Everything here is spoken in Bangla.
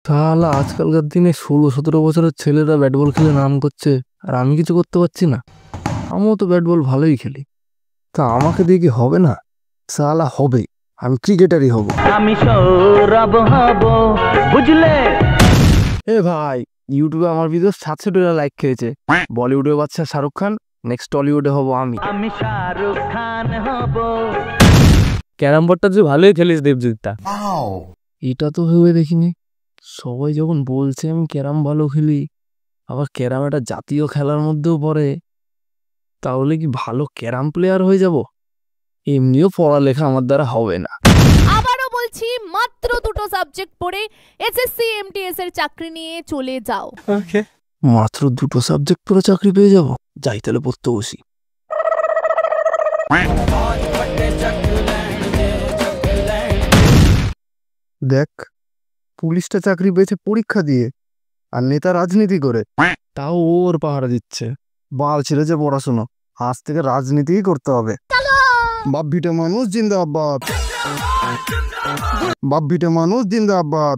শালা আজকালকার দিনে 16-17 বছরের ছেলেরা ব্যাট বল খেলে নাম করছে, আর আমি কিছু করতে পারছি না। আমিও তো ব্যাট বল ভালোই খেলি, তা আমাকে দিয়ে কি হবে না? শালা হবে, আমি ক্রিকেটারই হব। আমি সৌরভ হব, বুঝলে? এ ভাই, ইউটিউবে আমার ভিডিও 700 লাইক খেয়েছে। বলিউডে বাচ্চা শাহরুখ খান, নেক্সট টলিউডে হব আমি। আমি শাহরুখ খান হব। ক্যারাম বোর্ডটা যে ভালোই খেলিস দেবজিৎটা। এটা তো ভেবে দেখিনি। সবাই যখন বলছে আমি ক্যারাম ভালো খেলি, আবার ক্যারাম একটা জাতীয় খেলার মধ্যেও পড়ে, তাহলে কি ভালো ক্যারাম প্লেয়ার হয়ে যাব? এমনিও পড়ালেখা আমার দ্বারা হবে না। আবারও বলছি, মাত্র 2টো সাবজেক্ট পড়ে এসএসসি এমটিএস এর চাকরি নিয়ে চলে যাও। মাত্র 2টো সাবজেক্ট পড়ে চাকরি পেয়ে যাব? যাই তাহলে পড়তে বসি। দেখ, পুলিশটা চাকরি পেয়েছে পরীক্ষা দিয়ে, আর নেতা রাজনীতি করে, তাও ওর পাহারা দিচ্ছে। বাল ছেড়েছে পড়াশোনা, আজ থেকে রাজনীতিই করতে হবে। বাপ ভিটে মানুষ জিন্দাবাদ, বাপ ভিটে মানুষ জিন্দাবাদ।